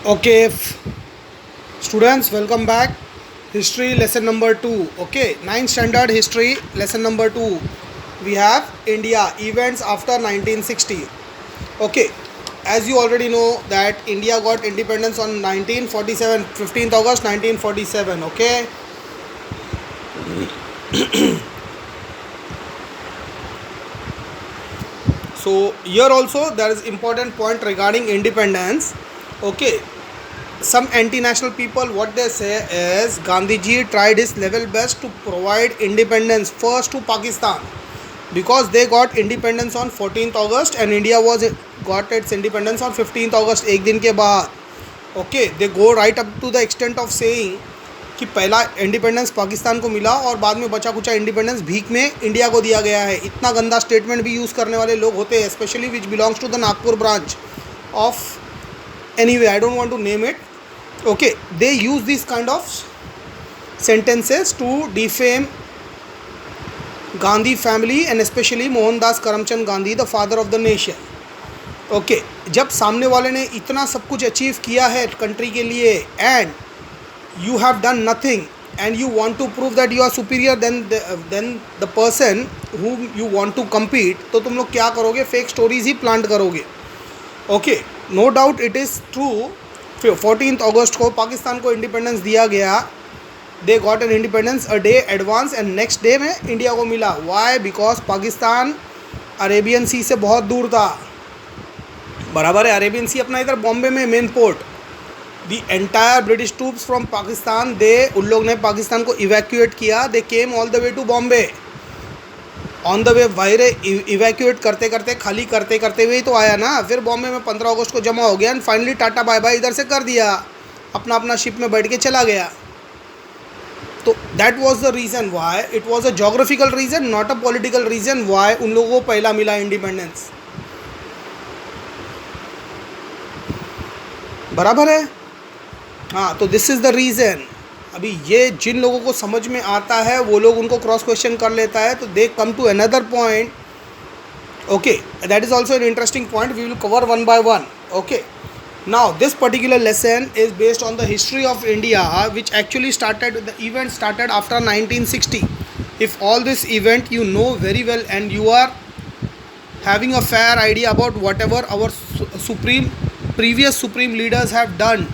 Okay, students, welcome back. History lesson number 2. Okay, ninth standard history lesson number 2. We have India events after 1960. Okay, as you already know that India got independence on 1947, 15th August 1947. Okay, so here also there is important point regarding independence. Okay, some anti-national people, what they say is Gandhi ji tried his level best to provide independence first to Pakistan because they got independence on 14th August and India was got its independence on 15th August, एक दिन के बाद. Okay, they go right up to the extent of saying कि पहला independence Pakistan को मिला और बाद में बचा कुचा इंडिपेंडेंस भीख में इंडिया को दिया गया है. इतना गंदा स्टेटमेंट भी यूज़ करने वाले लोग होते हैं, specially which belongs to the Nagpur branch of, anyway I don't want to name it. Okay, they use these kind of sentences to defame Gandhi family and especially Mohandas Karamchand Gandhi, the father of the nation. Okay, जब सामने वाले ने इतना सब कुछ achieve किया है country के लिए and you have done nothing and you want to prove that you are superior than the person whom you want to compete, तो तुम लोग क्या करोगे? फेक स्टोरीज ही प्लांट करोगे. Okay, no doubt it is true. 14th अगस्त को पाकिस्तान को इंडिपेंडेंस दिया गया. They got an independence a day advance and next day में इंडिया को मिला. Why? Because Pakistan Arabian sea से बहुत दूर था. बराबर है, अरेबियन सी अपना इधर बॉम्बे में main port. The entire British troops from Pakistan, उन लोग ने पाकिस्तान को इवैक्यूएट किया. They came all the way to Bombay. On the way we're evacuate करते करते खाली करते करते हुए ही तो आया ना. फिर बॉम्बे में 15 अगस्त को जमा हो गया and finally tata bye bye इधर से कर दिया, अपना अपना शिप में बैठ के चला गया. तो that was the reason why. It was a geographical reason, not a political reason why उन लोगों को पहला मिला इंडिपेंडेंस. बराबर है. हाँ, तो दिस इज़ द रीज़न. अभी ये जिन लोगों को समझ में आता है वो लोग उनको क्रॉस क्वेश्चन कर लेता है, तो they come to another point. Okay, that is also an interesting point. We will cover one by one. Okay, now this particular lesson is based on the history of India which actually started, the event started after 1960. If all this event you know very well and you are having a fair idea about whatever our previous supreme leaders have done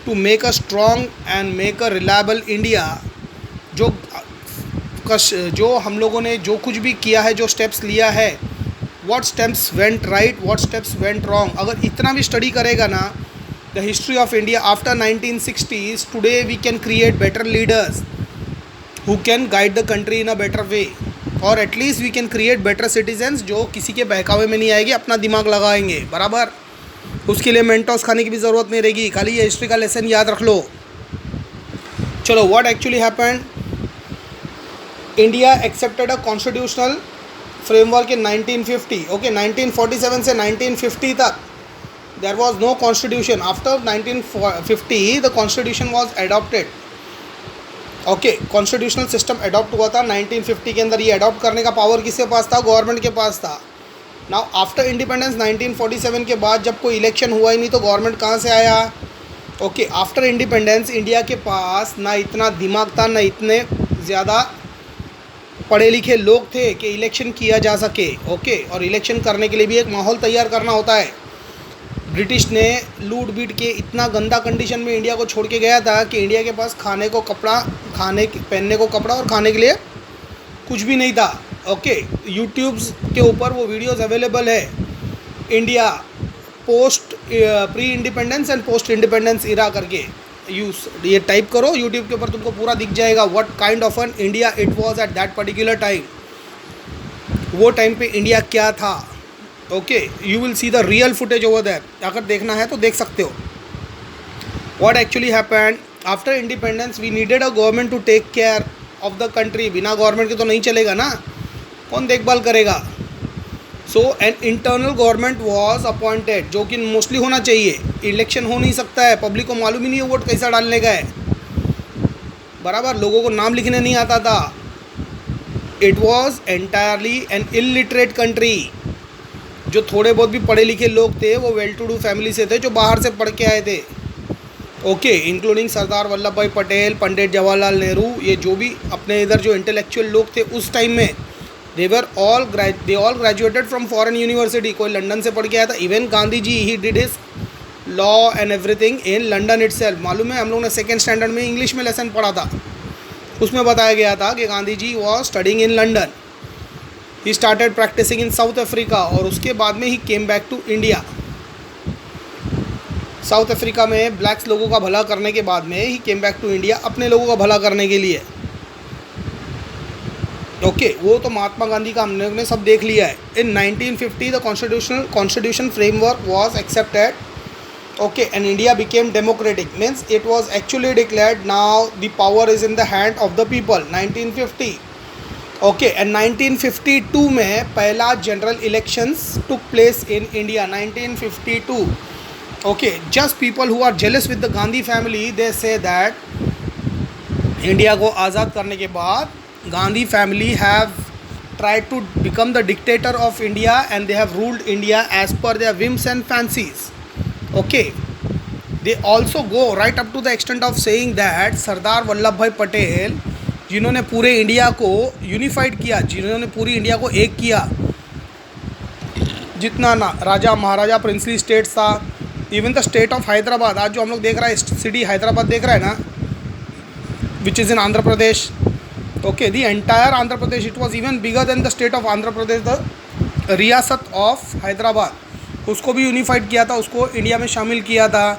to make a strong and make a reliable India. जो हम लोगों ने जो कुछ भी किया है, जो स्टेप्स लिया है, what steps went right, what steps went wrong, अगर इतना भी स्टडी करेगा ना the history of India after 1960s, today we can create better leaders who can guide the country in a better way, or at least we can create better citizens जो किसी के बहकावे में नहीं आएंगे, अपना दिमाग लगाएंगे. बराबर, उसके लिए मेंटोस खाने की भी ज़रूरत नहीं रहेगी, खाली ये हिस्ट्री का लेसन याद रख लो. चलो, what actually happened. India accepted a constitutional framework in 1950. Okay, 1947 से 1950 तक there was no constitution. After 1950 the constitution was adopted. Okay, constitutional system adopt हुआ था 1950 के अंदर. ये अडॉप्ट करने का पावर किसके पास था? गवर्नमेंट के पास था. नाउ आफ्टर इंडिपेंडेंस 1947 के बाद जब कोई इलेक्शन हुआ ही नहीं तो गवर्नमेंट कहाँ से आया? ओके, आफ्टर इंडिपेंडेंस इंडिया के पास ना इतना दिमाग था, ना इतने ज़्यादा पढ़े लिखे लोग थे कि इलेक्शन किया जा सके. ओके, और इलेक्शन करने के लिए भी एक माहौल तैयार करना होता है. ब्रिटिश ने लूट बीट के इतना गंदा कंडीशन में इंडिया को छोड़ के गया था कि इंडिया के पास खाने को कपड़ा, पहनने को कपड़ा और खाने के लिए कुछ भी नहीं था. ओके, यूट्यूब्स के ऊपर वो वीडियोस अवेलेबल है. India post pre independence and post independence era करके ये टाइप करो यूट्यूब के ऊपर, तुमको पूरा दिख जाएगा what kind of an India it was at that particular time. वो टाइम पे इंडिया क्या था. Okay, you will see the real footage over that. अगर देखना है तो देख सकते हो. What actually happened after independence, we needed a government to take care of the country. बिना गवर्नमेंट के तो नहीं चलेगा ना, कौन देखभाल करेगा. So an internal government was appointed, जो कि मोस्टली होना चाहिए. इलेक्शन हो नहीं सकता है, पब्लिक को मालूम ही नहीं है वोट कैसा डालने का है. बराबर, लोगों को नाम लिखने नहीं आता था. It was entirely an illiterate country. जो थोड़े बहुत भी पढ़े लिखे लोग थे वो वेल टू डू फैमिली से थे, जो बाहर से पढ़ के आए थे. ओके, इंक्लूडिंग सरदार वल्लभ भाई पटेल, पंडित जवाहरलाल नेहरू, ये जो भी अपने इधर जो इंटेलेक्चुअल लोग थे उस टाइम में, they all graduated from foreign university. कोई लंदन से पढ़ के आया था। Even Gandhi ji he did his law and everything in London itself. मालूम है, हम लोग ने सेकेंड स्टैंडर्ड में इंग्लिश में लेसन पढ़ा था, उसमें बताया गया था कि Gandhi ji was studying in London. He started practising in South Africa, और उसके बाद में he came back to India. South Africa में ब्लैक्स लोगों का भला करने के बाद में he came back to India, अपने लोगों का भला करने के लिए। ओके, वो तो महात्मा गांधी का हमने ने सब देख लिया है। इन 1950 the constitution framework was accepted, okay, and India became democratic, means it was actually declared now the power is in the hand of the people. 1950, okay, and 1952 में पहला general elections took place in India. 1952, okay, just people who are jealous with the Gandhi family, they say that India को आज़ाद करने के बाद Gandhi family have tried to become the dictator of India and they have ruled India as per their whims and fancies. Okay, they also go right up to the extent of saying that सरदार वल्लभ भाई पटेल, जिन्होंने पूरे India को unified किया, जिन्होंने पूरी India को एक किया, जितना ना राजा महाराजा प्रिंसली स्टेट्स था, even the state of Hyderabad, आज जो हम लोग देख रहा है सिटी हैदराबाद देख रहा है ना, which is in Andhra Pradesh. Okay, the entire Andhra Pradesh, it was even bigger than the state of Andhra Pradesh, the रियासत ऑफ हैदराबाद, उसको भी यूनिफाइड किया था, उसको इंडिया में शामिल किया था।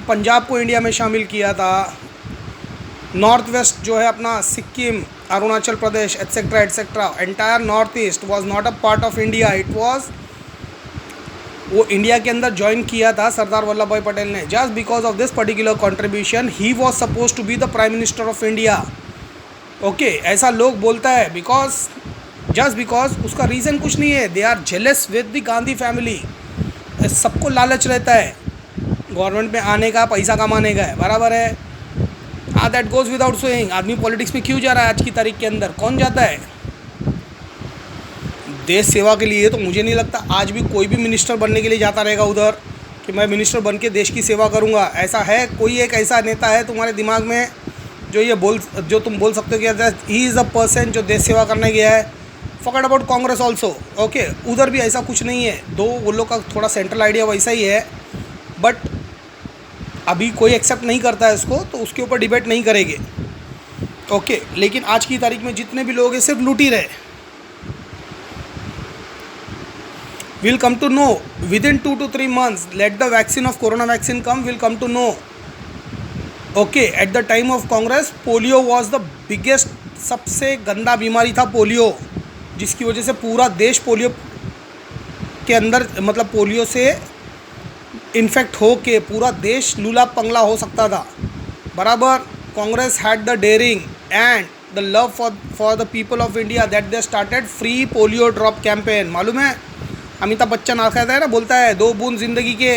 पंजाब को इंडिया में शामिल किया था। नॉर्थ वेस्ट जो है अपना Sikkim, Arunachal Pradesh, etcetera etcetera, entire north east was not a part of India, it was, वो इंडिया के अंदर ज्वाइन किया था सरदार वल्लभ भाई पटेल ने। Just because of this particular contribution he was suppose to be the prime minister of India. Okay, ऐसा लोग बोलता है बिकॉज, जस्ट बिकॉज, उसका रीज़न कुछ नहीं है। They are jealous with the Gandhi family. सबको लालच रहता है गवर्नमेंट में आने का, पैसा कमाने का है, बराबर है। That goes without saying. आदमी पॉलिटिक्स में क्यों जा रहा है आज की तारीख के अंदर? कौन जाता है देश सेवा के लिए? तो मुझे नहीं लगता आज भी कोई भी मिनिस्टर बनने के लिए जाता रहेगा उधर कि मैं मिनिस्टर बन के देश की सेवा करूंगा। ऐसा है? कोई एक ऐसा नेता है तुम्हारे दिमाग में जो तुम बोल सकते हो कि ही इज़ अ पर्सन जो देश सेवा करने गया है? Forget about Congress also. Okay, उधर भी ऐसा कुछ नहीं है। दो वो लोग का थोड़ा सेंट्रल आइडिया वैसा ही है, बट अभी कोई एक्सेप्ट नहीं करता है इसको, तो उसके ऊपर डिबेट नहीं करेंगे। ओके, लेकिन आज की तारीख में जितने भी लोग हैं सिर्फ लूट ही रहे। We'll come to know within 2 to 3 months. Let the vaccine of corona vaccine come. We'll come to know. Okay, at the time of Congress, polio was the biggest, सबसे गंदा बीमारी था पोलियो, जिसकी वजह से पूरा देश पोलियो के अंदर, मतलब पोलियो से इन्फेक्ट हो के पूरा देश लूला पंगला हो सकता था, बराबर। Congress had the daring and the love for the people of India that they started free polio drop campaign. मालूम है, अमिताभ बच्चन आता है ना, बोलता है 2 बूंद ज़िंदगी के।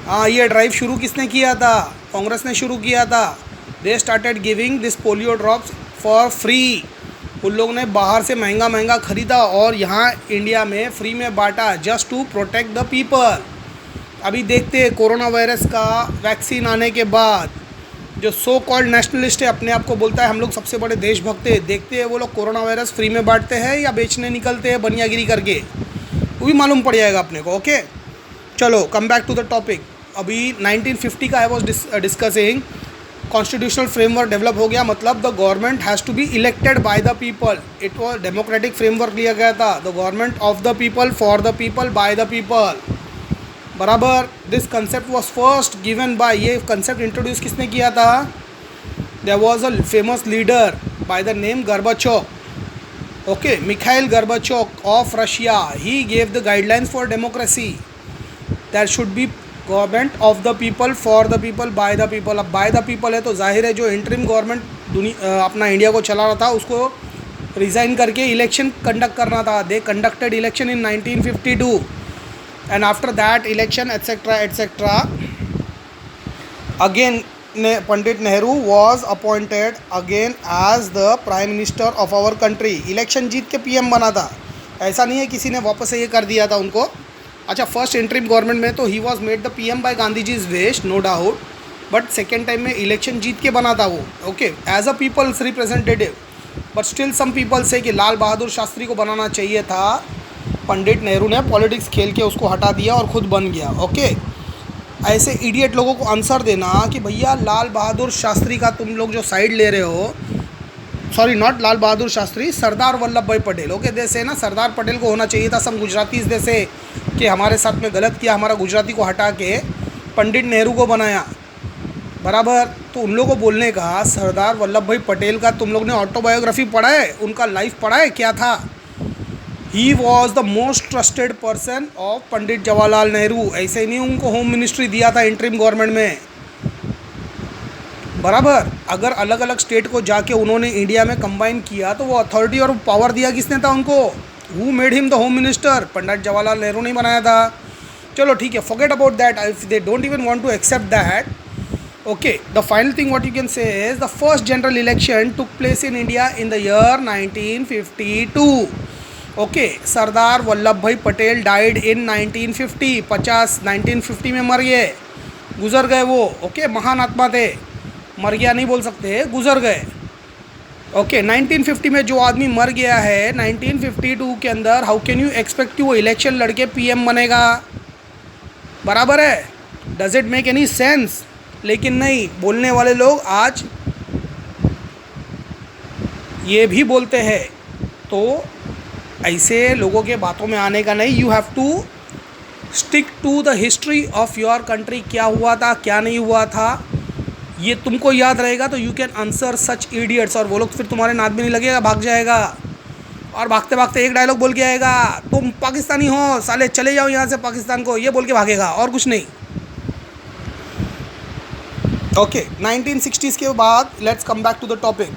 हाँ, ये ड्राइव शुरू किसने किया था? कांग्रेस ने शुरू किया था। They started giving this polio drops for free. उन लोगों ने बाहर से महंगा महंगा ख़रीदा और यहाँ इंडिया में फ्री में बांटा, just to protect the people. अभी देखते हैं कोरोना वायरस का वैक्सीन आने के बाद जो सो कॉल्ड नेशनलिस्ट है, अपने आप को बोलता है हम लोग सबसे बड़े देशभक्त हैं, देखते हैं वो लोग कोरोना वायरस फ्री में बांटते हैं या बेचने निकलते हैं बनियागिरी करके, वो भी मालूम पड़ जाएगा अपने को। ओके, चलो come back to the topic. अभी 1950 का I was discussing, constitutional framework develop हो गया, मतलब the government has to be elected by the people. It was democratic framework लिया गया था, the government of the people, for the people, by the people, बराबर। This concept was first given by, ये concept introduce किसने किया था? There was a famous leader by the name गर्बाचोव। Okay, Mikhail Gorbachev of Russia, he gave the guidelines for democracy. There should be government of the people, for the people, by the people. अब by the people है तो जाहिर है जो interim government अपना India को चला रहा था उसको रिज़ाइन करके इलेक्शन कंडक्ट करना था। They conducted election in 1952 and after that election etcetera etcetera again Pandit Nehru was appointed again as the prime minister of our country. Election जीत के पीएम बना था, ऐसा नहीं है किसी ने वापस से ये कर दिया था उनको। अच्छा, फर्स्ट इंटरिम गवर्नमेंट में तो he was made the PM by Gandhi ji's wish, no doubt, but second time में इलेक्शन जीत के बना था वो, okay, as a people's representative. But still some people say कि लाल बहादुर शास्त्री को बनाना चाहिए था, पंडित नेहरू ने पॉलिटिक्स खेल के उसको हटा दिया और ख़ुद बन गया, ओके। ऐसे इडियट लोगों को आंसर देना कि भैया लाल बहादुर शास्त्री का तुम लोग जो साइड ले रहे हो, सॉरी नॉट लाल बहादुर शास्त्री, सरदार वल्लभ भाई पटेल, ओके, जैसे ना सरदार पटेल को होना चाहिए था सम गुजराती जैसे कि हमारे साथ में गलत किया, हमारा गुजराती को हटा के पंडित नेहरू को बनाया, बराबर। तो उन लोगों को बोलने का सरदार वल्लभ भाई पटेल का तुम लोग ने ऑटोबायोग्राफी पढ़ा है, उनका लाइफ पढ़ा है, क्या था? He was the most trusted person of Pandit Jawaharlal Nehru. ऐसे ही नहीं उनको होम मिनिस्ट्री दिया था इंटरिम गवर्नमेंट में, बराबर। अगर अलग अलग स्टेट को जाके उन्होंने इंडिया में कंबाइन किया तो वो अथॉरिटी और पावर दिया किसने था उनको? Who made him the home minister? Pandit Jawaharlal Nehru ने बनाया था। चलो ठीक है, forget about that, if they don't even want to accept that, okay. The final thing what you can say is the first general election took place in India in the year 1952, okay. Sardar Vallabh भाई Patel died in 1950, 1950 में मर गए, गुजर गए वो, okay. महान आत्मा थे, मर गया नहीं बोल सकते, गुजर गए, ओके। 1950 में जो आदमी मर गया है, 1952 के अंदर हाउ कैन यू एक्सपेक्ट कि वो इलेक्शन लड़के पीएम बनेगा? बराबर है, does it make any sense? लेकिन नहीं, बोलने वाले लोग आज ये भी बोलते हैं। तो ऐसे लोगों के बातों में आने का नहीं, you have to stick to the history of your country. क्या हुआ था, क्या नहीं हुआ था, ये तुमको याद रहेगा तो you can answer such idiots. और वो लोग फिर तुम्हारे नाद में नहीं लगेगा, भाग जाएगा, और भागते भागते एक डायलॉग बोल के आएगा, तुम पाकिस्तानी हो साले, चले जाओ यहाँ से पाकिस्तान को, ये बोल के भागेगा और कुछ नहीं, ओके। 1960s के बाद let's come back to the topic.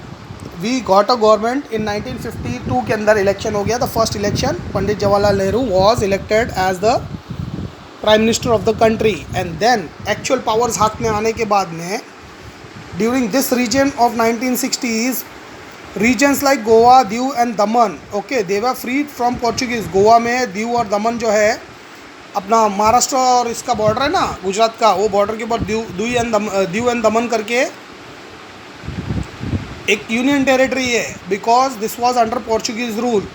We got a government in 1952 के अंदर इलेक्शन हो गया, the first election. Pandit Jawaharlal Nehru was elected as the prime minister of the country. And then actual powers हाथ में आने के बाद में during this region of 1960s, regions like Goa, Diu and Daman, okay, they were freed from Portuguese. Goa में दीव और दमन जो है अपना महाराष्ट्र और इसका बॉर्डर है ना गुजरात का, वो बॉर्डर के ऊपर दीव एंड दमन करके एक यूनियन टेरिटरी है, because this was under Portuguese rule,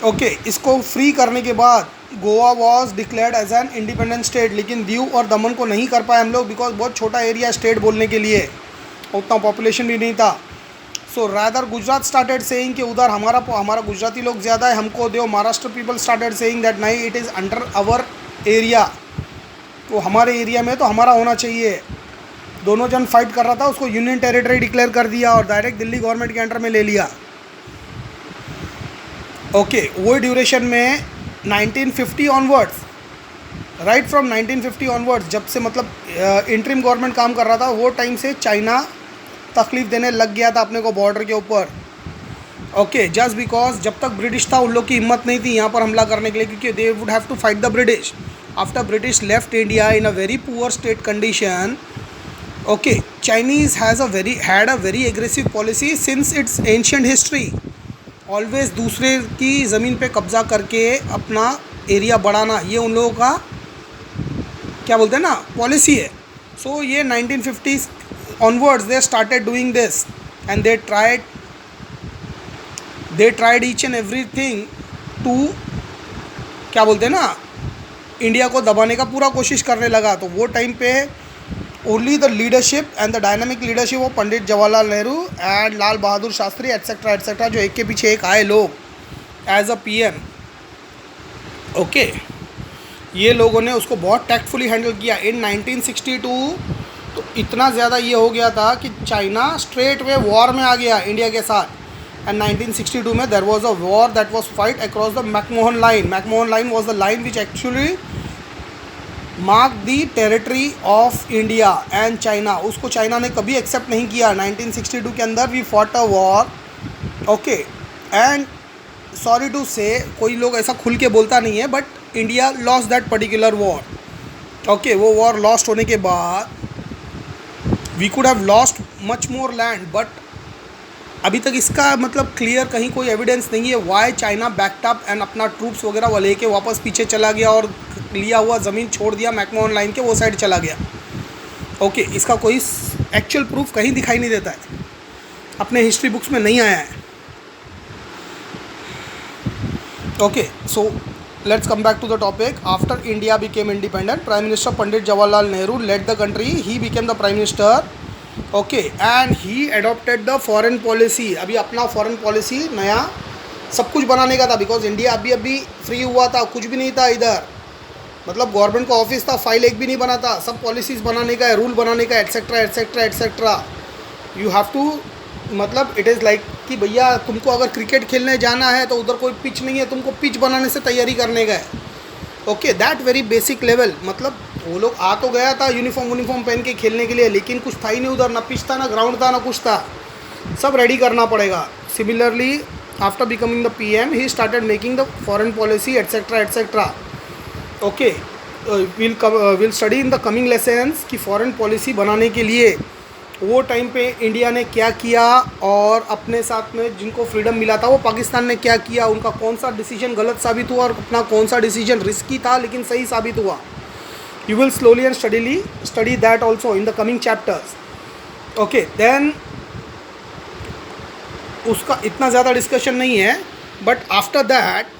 okay. इसको फ्री करने के बाद Goa was declared as an independent state, लेकिन दीव और दमन को नहीं कर पाए हम लोग, बिकॉज बहुत छोटा एरिया स्टेट बोलने के लिए, उतना पॉपुलेशन भी नहीं था। So rather Gujarat started saying कि उधर हमारा गुजराती लोग ज़्यादा है, हमको दो। Maharashtra people started saying that नहीं, it is under our area, तो हमारे एरिया में तो हमारा होना चाहिए। दोनों जन फाइट कर रहा था, उसको यूनियन टेरिटरी डिक्लेयर कर दिया और डायरेक्ट दिल्ली गवर्नमेंट के अंडर में ले लिया, ओके। वो ड्यूरेशन में 1950 ऑनवर्ड्स, राइट फ्रॉम 1950 ऑनवर्ड्स, जब से मतलब इंटरिम गवर्नमेंट काम कर रहा था, वो टाइम से चाइना तकलीफ देने लग गया था अपने को बॉर्डर के ऊपर, ओके। जस्ट बिकॉज जब तक ब्रिटिश था उन लोग की हिम्मत नहीं थी यहाँ पर हमला करने के लिए, क्योंकि they would have to fight the British. After British left India in a very poor state condition, okay, Chinese had a very aggressive policy since its ancient history, always दूसरे की ज़मीन पे कब्जा करके अपना एरिया बढ़ाना, ये उन लोगों का क्या बोलते हैं ना पॉलिसी है। सो ये 1950s onwards they started doing this and they tried each and everything to क्या बोलते हैं ना इंडिया को दबाने का पूरा कोशिश करने लगा। तो वो टाइम पे only the leadership and the dynamic leadership of Pandit Jawaharlal Nehru and Lal Bahadur Shastri etcetera etcetera, जो एक के पीछे एक आए लोग एज अ पीएम, ओके, ये लोगों ने उसको बहुत टैक्टफुली हैंडल किया। इन 1962 तो इतना ज़्यादा ये हो गया था कि चाइना स्ट्रेट वे वॉर में आ गया इंडिया के साथ। एंड 1962 में there was a war that was fight across the McMahon line. McMahon line was the line which actually mark the territory of India and China. उसको China ने कभी accept नहीं किया। 1962 के अंदर we fought a war, okay, and sorry to say कोई लोग ऐसा खुल के बोलता नहीं है, but India lost that particular war, okay. वो वॉर लॉस्ट होने के बाद we could have lost much more land, but अभी तक इसका मतलब क्लियर कहीं कोई एविडेंस नहीं है why China backed up and अपना ट्रूप्स वगैरह वो लेके वापस पीछे चला गया और लिया हुआ ज़मीन छोड़ दिया मैकमोहन लाइन के वो साइड चला गया, ओके, इसका कोई एक्चुअल प्रूफ कहीं दिखाई नहीं देता है, अपने हिस्ट्री बुक्स में नहीं आया है। Okay, so let's come back to the topic. After India became independent, prime minister Pandit Jawaharlal Nehru led the country, he became the prime minister. Okay, and he adopted the foreign policy. अभी अपना foreign policy नया सब कुछ बनाने का था, because India अभी free हुआ था, कुछ भी नहीं था इधर, मतलब गवर्नमेंट का ऑफिस था, फाइल एक भी नहीं बना था, सब पॉलिसीज़ बनाने का है, रूल बनाने का, etcetera etcetera etcetera. You have to, मतलब इट इज़ लाइक कि भैया तुमको अगर क्रिकेट खेलने जाना है तो उधर कोई पिच नहीं है, तुमको पिच बनाने से तैयारी करने का है। Okay, that very basic level, मतलब वो लोग आ तो गया था यूनिफॉर्म पहन के खेलने के लिए, लेकिन कुछ था ही नहीं उधर, ना पिच था, ना ग्राउंड था, ना कुछ था, सब रेडी करना पड़ेगा। Similarly after becoming the PM, he started making the foreign policy etcetera etcetera. Okay, will study in the coming lessons कि फॉरेन पॉलिसी बनाने के लिए वो टाइम पे इंडिया ने क्या किया, और अपने साथ में जिनको फ्रीडम मिला था वो पाकिस्तान ने क्या किया, उनका कौन सा डिसीजन गलत साबित हुआ और अपना कौन सा डिसीजन रिस्की था लेकिन सही साबित हुआ। You will slowly and steadily study that also in the coming chapters. Okay, then उसका इतना ज़्यादा डिस्कशन नहीं है, but after that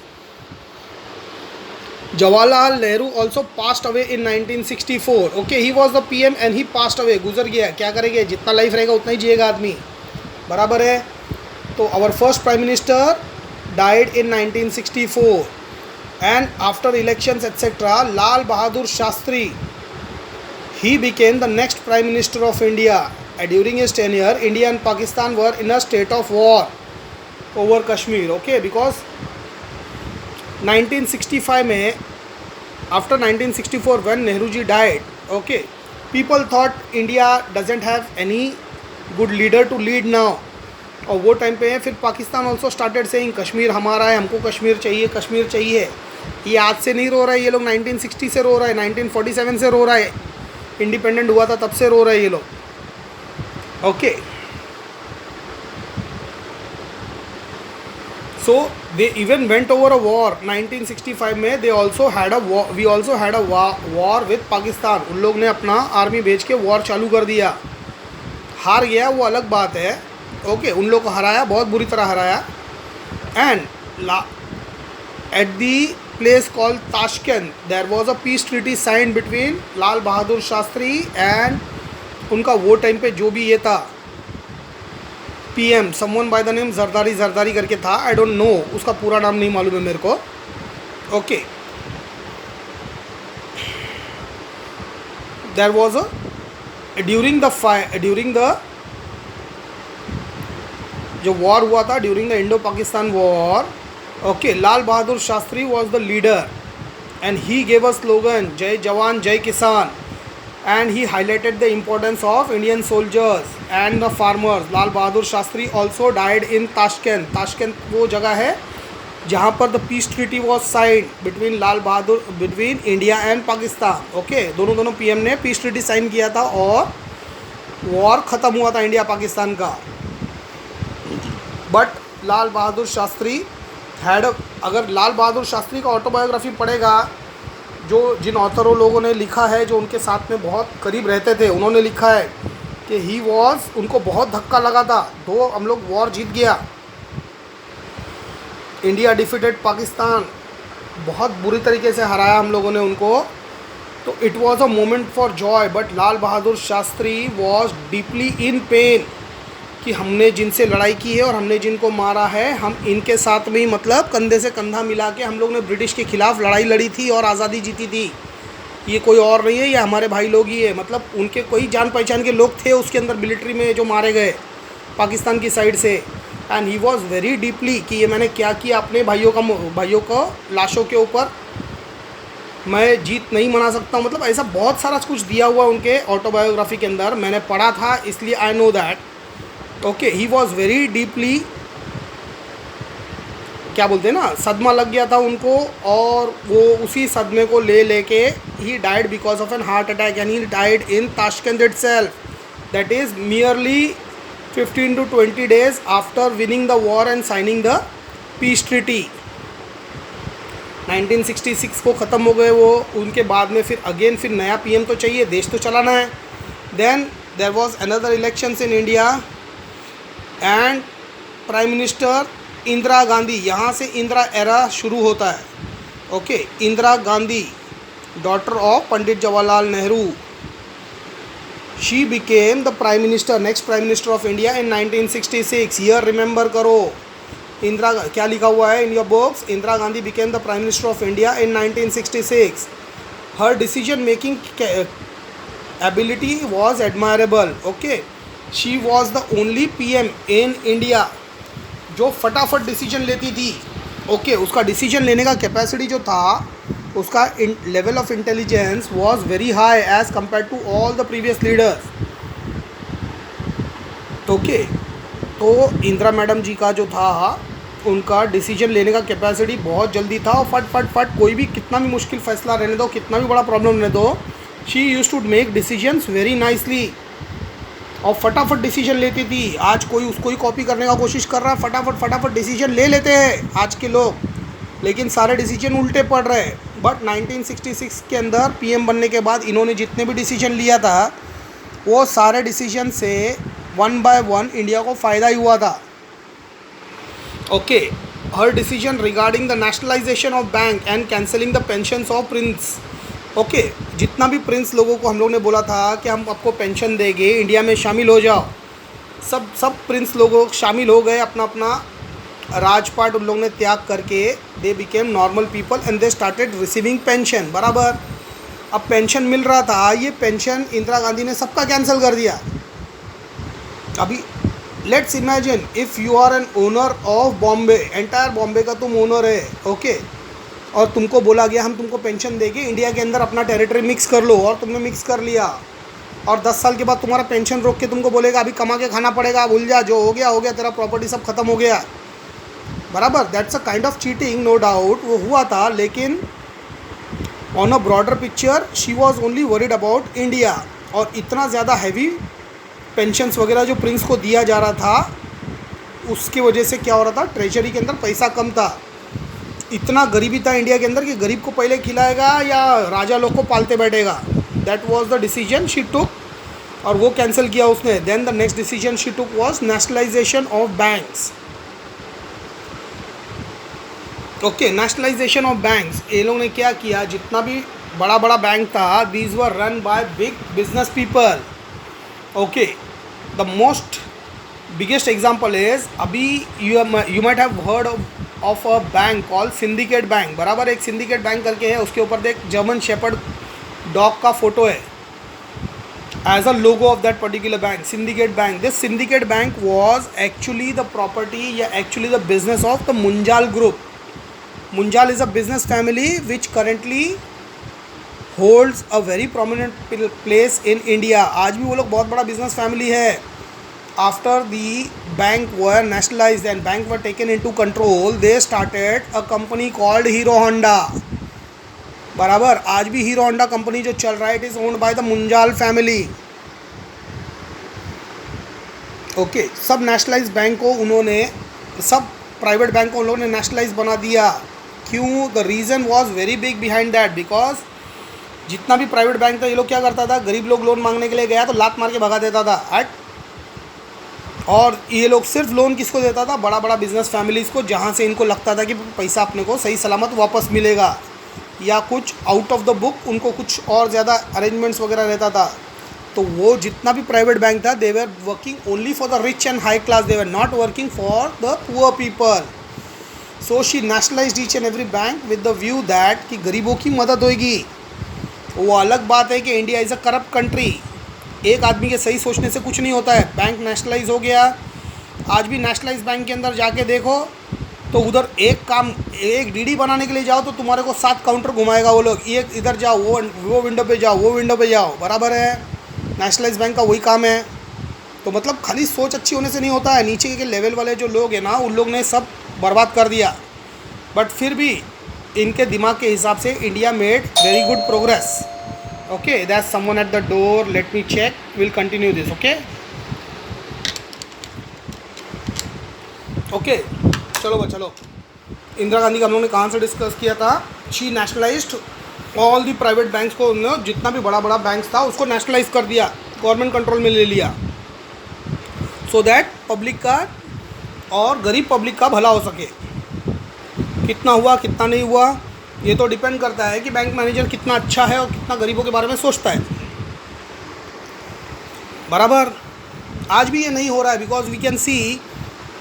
Jawaharlal Nehru also passed away in 1964. Okay, he was the PM and he passed away, गुजर गया। क्या करेंगे, जितना लाइफ रहेगा उतना ही जिएगा आदमी, बराबर है। तो our first prime minister died in 1964 and after elections etc. Lal Bahadur Shastri, he became the next prime minister of India. And during his tenure, India and Pakistan were in a state of war over Kashmir. Okay, because 1965 में, after 1964 when Nehru ji died, okay, people thought India doesn't have any good leader to lead now. और वो time पे फिर Pakistan also started saying Kashmir हमारा है, हमको कश्मीर चाहिए, कश्मीर चाहिए। ये आज से नहीं रो रहा है ये लोग, 1960 से रो रहा है, 1947 से रो रहा है, इंडिपेंडेंट हुआ था तब से रो रहे हैं ये लोग। Okay, so they even went over a war 1965 में, they also had a war, we also had a war with Pakistan। उन लोग ने अपना आर्मी भेज के वॉर चालू कर दिया, हार गया वो अलग बात है। ओके, उन लोग को हराया, बहुत बुरी तरह हराया। And at the place called Tashkent there was a peace treaty signed between Lal Bahadur Shastri and उनका वो टाइम पे जो भी ये था PM, someone by the name Zardari करके था, आई डोंट नो, उसका पूरा नाम नहीं मालूम है मेरे को। Okay, there was a during the जो वॉर हुआ था, during the Indo Pakistan war, okay, Lal Bahadur Shastri was the leader and he gave a slogan Jai Jawan जय किसान, and he highlighted the importance of Indian soldiers and the farmers. Lal Bahadur Shastri also died in Tashkent. Tashkent वो जगह है जहाँ पर the peace treaty was signed between India and Pakistan. Okay, दोनों PM ने peace treaty sign किया था और वॉर ख़त्म हुआ था इंडिया पाकिस्तान का। बट लाल बहादुर शास्त्री अगर लाल बहादुर शास्त्री का ऑटोबायोग्राफी पढ़ेगा, जो जिन ऑथरों लोगों ने लिखा है, जो उनके साथ में बहुत करीब रहते थे, उन्होंने लिखा है कि ही वॉज, उनको बहुत धक्का लगा था, दो हम लोग वॉर जीत गया, इंडिया डिफीटेड पाकिस्तान, बहुत बुरी तरीके से हराया हम लोगों ने उनको, तो it was a moment for Joy. But Lal Bahadur Shastri was deeply in pen कि हमने जिनसे लड़ाई की है और हमने जिनको मारा है, हम इनके साथ में ही, मतलब कंधे से कंधा मिला के हम लोग ने ब्रिटिश के ख़िलाफ़ लड़ाई लड़ी थी और आज़ादी जीती थी। ये कोई और नहीं है, ये हमारे भाई लोग ही है, मतलब उनके कोई जान पहचान के लोग थे उसके अंदर मिलिट्री में जो मारे गए पाकिस्तान की साइड से। And he was very deeply कि ये मैंने क्या किया अपने भाइयों को लाशों के ऊपर, मैं जीत नहीं मना सकता हूँ, मतलब ऐसा बहुत सारा कुछ दिया हुआ उनके ऑटोबायोग्राफी के अंदर, मैंने पढ़ा था इसलिए I know that. Okay, he was very deeply, क्या बोलते हैं ना, सदमा लग गया था उनको, और वो उसी सदमे को लेके ही died because of an heart attack and he died in Tashkent itself, that is merely 15 to 20 days after winning the war and signing the peace treaty। 1966 को ख़त्म हो गए वो, उनके बाद में फिर नया PM तो चाहिए, देश तो चलाना है, Then there was another elections in India and prime minister Indira Gandhi, यहाँ से इंदिरा एरा शुरू होता है. Okay, Indira Gandhi, daughter of Pandit Jawaharlal Nehru, she became the prime minister, next prime minister of India in 1966. Year remember करो. इंदिरा, क्या लिखा हुआ है in your books? Indira Gandhi became the prime minister of India in 1966. Her decision making ability was admirable. Okay, she was the only PM in India जो फटाफट decision लेती थी. Okay, उसका डिसीजन लेने का कैपेसिटी जो था, उसका level of intelligence was very high as compare to all the previous leaders. Okay, तो इंदिरा मैडम जी का जो था, उनका डिसीजन लेने का कैपेसिटी बहुत जल्दी था और फट फट फट कोई भी कितना भी मुश्किल फैसला रहने दो, कितना भी बड़ा प्रॉब्लम रहने दो, she use to make decisions very nicely और फटाफट डिसीजन लेती थी. आज कोई उसको ही कॉपी करने का कोशिश कर रहा है, फटाफट फटाफट डिसीजन ले लेते हैं आज के लोग, लेकिन सारे डिसीजन उल्टे पड़ रहे हैं. बट 1966 के अंदर पीएम बनने के बाद इन्होंने जितने भी डिसीजन लिया था, वो सारे डिसीजन से वन बाय वन इंडिया को फ़ायदा ही हुआ था. Okay, her decision regarding the nationalisation of bank and cancelling the pensions of Prince. Okay, जितना भी प्रिंस लोगों को हम लोग ने बोला था कि हम आपको पेंशन देंगे, इंडिया में शामिल हो जाओ, सब प्रिंस लोगों शामिल हो गए. अपना अपना राजपाट उन लोगों ने त्याग करके they became normal people and they started receiving pension. बराबर, अब पेंशन मिल रहा था, ये पेंशन इंदिरा गांधी ने सबका कैंसिल कर दिया. अभी let's imagine if you are an owner of Bombay, entire Bombay का तुम ओनर है. ओके, और तुमको बोला गया हम तुमको पेंशन देंगे, इंडिया के अंदर अपना टेरिटरी मिक्स कर लो, और तुमने मिक्स कर लिया, और 10 साल के बाद तुम्हारा पेंशन रोक के तुमको बोलेगा अभी कमा के खाना पड़ेगा, भूल जा, जो हो गया, तेरा प्रॉपर्टी सब खत्म हो गया. बराबर, that's a kind of cheating, no doubt वो हुआ था. लेकिन on a broader picture she was only worried about India. और इतना ज़्यादा हैवी पेंशन्स वगैरह जो प्रिंस को दिया जा रहा था, उसकी वजह से क्या हो रहा था, ट्रेजरी के अंदर पैसा कम था. इतना गरीबी था इंडिया के अंदर कि गरीब को पहले खिलाएगा या राजा लोग को पालते बैठेगा. That was the decision she took, और वो कैंसिल किया उसने. Then the next decision she took was nationalisation of banks. Okay, nationalisation of banks, ये लोग ने क्या किया, जितना भी बड़ा बड़ा बैंक था, these were run by big business people. Okay, the most biggest example is, अभी you might have heard of a bank called Syndicate Bank. बराबर, एक सिंडिकेट बैंक करके है, उसके ऊपर देख जर्मन शेपर्ड डॉग का फोटो है as a logo of that particular bank, Syndicate Bank. This Syndicate Bank was actually the property या actually the business of the Munjal group. Munjal is a business family which currently holds a very prominent place in India. आज भी वो लोग बहुत बड़ा business family है. After the bank were nationalized and bank were taken into control, they started a company called Hero Honda. बराबर, आज भी हीरो होंडा कंपनी जो चल रहा है, it is owned by the Munjal family. Okay, सब नेशनलाइज बैंक को उन्होंने, सब प्राइवेट बैंक को उन लोगों ने नेशनलाइज बना दिया. क्यों? The reason was very big behind that, because जितना भी प्राइवेट बैंक था, ये लोग क्या करता था, गरीब लोग लोन मांगने के लिए गया तो लात मार के भगा देता था. और ये लोग सिर्फ लोन किसको देता था, बड़ा बड़ा बिजनेस फैमिलीज़ को, जहाँ से इनको लगता था कि पैसा अपने को सही सलामत वापस मिलेगा, या कुछ आउट ऑफ द बुक उनको कुछ और ज़्यादा अरेंजमेंट्स वगैरह रहता था. तो वो जितना भी प्राइवेट बैंक था, they were working only for the rich and high class, they were not working for the poor people. So she nationalised each and every bank with the view that कि गरीबों की मदद होगी. वो अलग बात है कि India is a corrupt country, एक आदमी के सही सोचने से कुछ नहीं होता है. बैंक नेशनलाइज हो गया, आज भी नेशनलाइज बैंक के अंदर जाके देखो तो उधर एक डीडी बनाने के लिए जाओ तो तुम्हारे को 7 काउंटर घुमाएगा वो लोग, ये इधर जाओ, वो विंडो पे जाओ, वो विंडो पे जाओ. बराबर है, नेशनलाइज बैंक का वही काम है. तो मतलब खाली सोच अच्छी होने से नहीं होता है, नीचे के लेवल वाले जो लोग हैं ना, उन लोग ने सब बर्बाद कर दिया. बट फिर भी इनके दिमाग के हिसाब से India made very good progress. Okay, there's someone at the door. Let me check. We'll continue this. Okay. Okay. चलो. इंदिरा गांधी का हम लोग ने कहाँ से डिस्कस किया था. She nationalised all the private banks को उन्होंने, जितना भी बड़ा बड़ा बैंक्स था उसको नेशनलाइज कर दिया, गवर्नमेंट कंट्रोल में ले लिया, सो दैट पब्लिक का और गरीब पब्लिक का भला हो सके। कितना हुआ कितना नहीं हुआ ये तो डिपेंड करता है कि बैंक मैनेजर कितना अच्छा है और कितना गरीबों के बारे में सोचता है। बराबर। आज भी ये नहीं हो रहा है, because we can see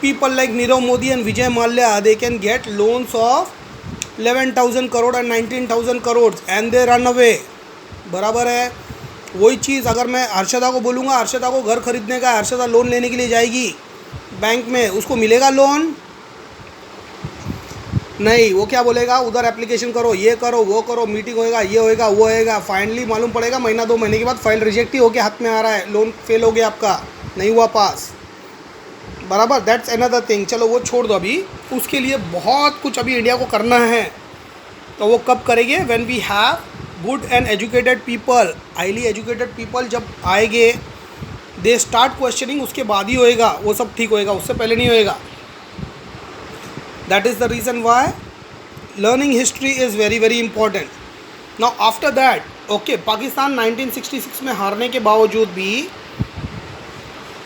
people like Nirav Modi and Vijay Mallya, they can get loans of 11,000 crore and 19,000 crore and they run away. बराबर है। वही चीज़ अगर मैं हर्षदा को बोलूँगा, हर्षदा को घर खरीदने का, हर्षदा लोन लेने के लिए जाएगी बैंक में, उसको मिलेगा लोन? नहीं। वो क्या बोलेगा, उधर एप्लीकेशन करो, ये करो, वो करो, मीटिंग होएगा, ये होएगा, वो होएगा, फाइनली मालूम पड़ेगा महीना 2 महीने के बाद फाइल रिजेक्ट ही होके हाथ में आ रहा है, लोन फेल हो गया आपका, नहीं हुआ पास। बराबर। That's another thing. चलो वो छोड़ दो अभी, उसके लिए बहुत कुछ अभी इंडिया को करना है। तो वो कब करेंगे? When we have good and educated people, highly educated people जब आएंगे, दे स्टार्ट क्वेश्चनिंग, उसके बाद ही होएगा वो सब ठीक होएगा, उससे पहले नहीं होएगा। That is the reason why learning history is very very important. Now after that, okay, Pakistan 1966 में हारने के बावजूद भी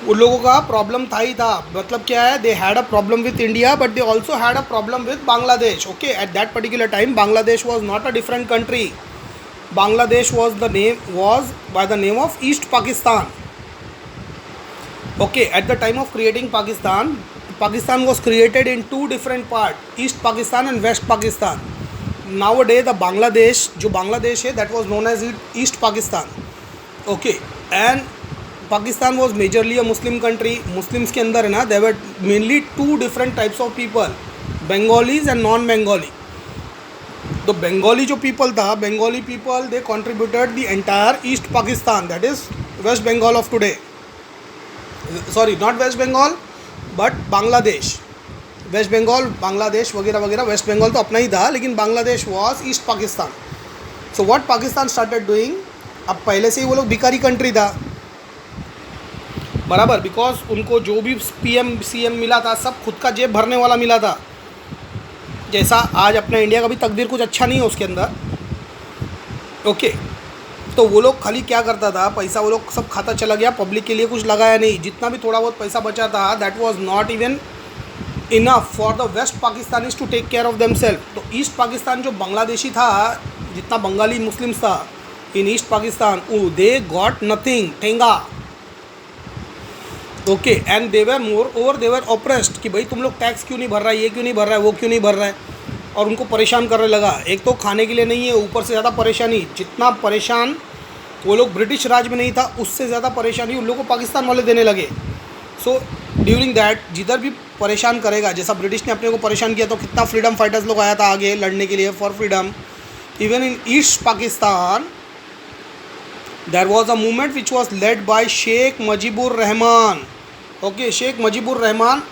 उन लोगों का प्रॉब्लम था ही था। मतलब क्या है, they had a problem with India but they also had a problem with Bangladesh. Okay, eight that particular time Bangladesh was not a different country, Bangladesh was by the name of east Pakistan. Okay, at the time of creating Pakistan, Pakistan was created in 2 different parts, East Pakistan and West Pakistan. Nowadays, the Bangladesh, जो बांग्लादेश है, that was known as East Pakistan. Okay, and Pakistan was majorly a Muslim country. Muslims के अंदर है ना, there were mainly 2 different types of people, Bengalis and non-Bengali. तो Bengali जो people था, Bengali people, they contributed the entire East Pakistan, that is West Bengal of today. Sorry, not West Bengal but Bangladesh. West Bengal, Bangladesh वगैरह वगैरह, West Bengal तो अपना ही था, लेकिन Bangladesh was East Pakistan. So what Pakistan started doing, अब पहले से ही वो लोग भिखारी कंट्री था। बराबर। बिकॉज उनको जो भी PM CM मिला था सब खुद का जेब भरने वाला मिला था। जैसा आज अपना इंडिया का भी तकदीर कुछ अच्छा नहीं है उसके अंदर। ओके, तो वो लोग खाली क्या करता था, पैसा वो लोग सब खाता चला गया, पब्लिक के लिए कुछ लगाया नहीं। जितना भी थोड़ा बहुत पैसा बचा था, that was not even enough for the West Pakistanis to take care of themselves. तो ईस्ट पाकिस्तान जो बांग्लादेशी था, जितना बंगाली मुस्लिम्स था in East Pakistan, they got nothing, ठेंगा। Okay, and they were moreover, they were oppressed कि भाई तुम लोग टैक्स क्यों नहीं भर रहा है, ये क्यों नहीं भर रहा है, वो क्यों नहीं भर रहा है, और उनको परेशान करने लगा। एक तो खाने के लिए नहीं है, ऊपर से ज़्यादा परेशानी। जितना परेशान वो लोग ब्रिटिश राज में नहीं था, उससे ज़्यादा परेशानी उन लोगों को पाकिस्तान वाले देने लगे। सो ड्यूरिंग दैट, जिधर भी परेशान करेगा, जैसा ब्रिटिश ने अपने को परेशान किया, तो कितना फ्रीडम फाइटर्स लोग आया था आगे लड़ने के लिए for freedom. Even in East Pakistan there was a movement which was led by Sheikh Mujibur Rahman. Okay, Sheikh Mujibur Rahman,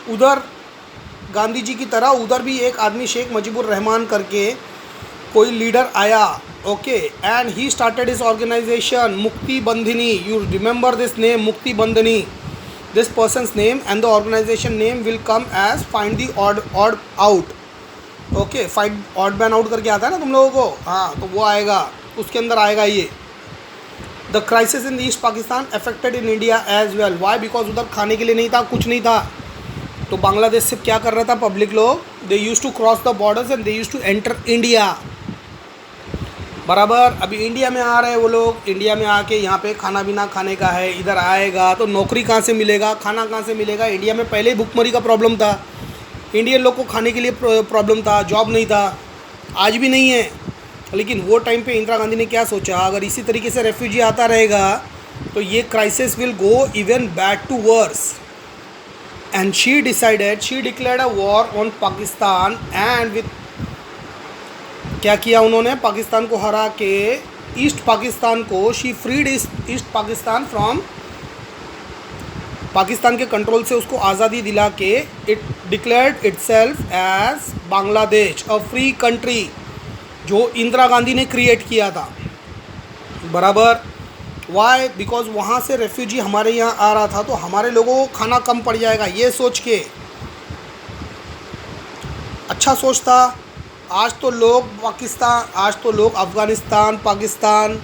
उधर गांधी जी की तरह उधर भी एक आदमी शेख मुजीबुर रहमान करके कोई लीडर आया। Okay, and he started his organisation Mukti Bandhini. You remember this name, Mukti Bandhini, this person's name, and the organisation name will come as find the odd out. Okay, find odd man out करके आता है ना तुम लोगों को, हाँ, तो वो आएगा, उसके अंदर आएगा ये। The crisis in East Pakistan affected in India as well. Why? Because उधर खाने के लिए नहीं था, कुछ नहीं था। तो बांग्लादेश से क्या कर रहा था पब्लिक लोग, they use to cross the borders and they use to enter India. बराबर। अभी इंडिया में आ रहे हैं वो लोग, इंडिया में आके यहाँ पे खाना पीना खाने का है, इधर आएगा तो नौकरी कहाँ से मिलेगा, खाना कहाँ से मिलेगा। इंडिया में पहले ही भुखमरी का प्रॉब्लम था, इंडियन लोग को खाने के लिए प्रॉब्लम था, जॉब नहीं था, आज भी नहीं है। लेकिन वो टाइम पे इंदिरा गांधी ने क्या सोचा, अगर इसी तरीके से रेफ्यूजी आता रहेगा तो ये crisis will go even bad to worse. And she declared a war on Pakistan, and with क्या किया उन्होंने, पाकिस्तान को हरा के ईस्ट पाकिस्तान को, she freed East Pakistan from, Pakistan के कंट्रोल से उसको आज़ादी दिला के it declared itself as Bangladesh, a free country, जो इंदिरा गांधी ने क्रिएट किया था। बराबर। वाई? बिकॉज वहाँ से रेफ्यूजी हमारे यहाँ आ रहा था तो हमारे लोगों को खाना कम पड़ जाएगा, ये सोच के। अच्छा सोच था, आज तो लोग अफ़गानिस्तान, पाकिस्तान,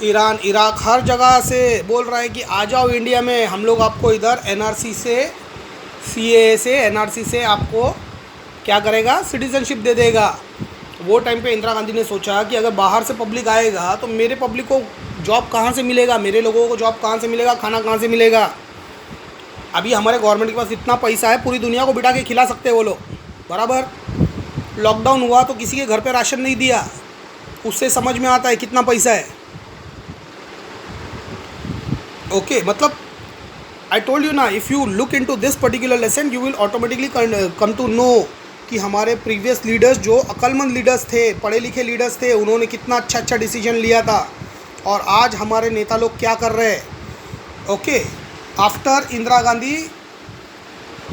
ईरान, इराक हर जगह से बोल रहा है कि आ जाओ इंडिया में, हम लोग आपको इधर एनआरसी से, सीएए से, एनआरसी से आपको क्या करेगा, सिटीज़नशिप दे देगा। वो टाइम पे इंदिरा गांधी ने सोचा कि अगर बाहर से पब्लिक आएगा तो मेरे पब्लिक को जॉब कहाँ से मिलेगा, मेरे लोगों को जॉब कहाँ से मिलेगा, खाना कहाँ से मिलेगा। अभी हमारे गवर्नमेंट के पास इतना पैसा है, पूरी दुनिया को बिठा के खिला सकते हैं वो लोग, बराबर। लॉकडाउन हुआ तो किसी के घर पे राशन नहीं दिया, उससे समझ में आता है कितना पैसा है। ओके मतलब आई टोल्ड यू ना, if you look into this particular lesson you will automatically come to know कि हमारे प्रीवियस लीडर्स जो अक्लमंद लीडर्स थे, पढ़े लिखे लीडर्स थे, उन्होंने कितना अच्छा डिसीजन लिया था और आज हमारे नेता लोग क्या कर रहे हैं। Okay, after Indira Gandhi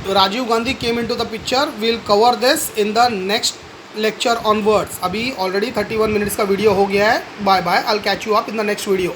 Rajiv Gandhi came into the picture. Will cover this in the next lecture onwards. अभी ऑलरेडी 31 मिनट्स का वीडियो हो गया है। Bye bye, I will catch you up in the next video.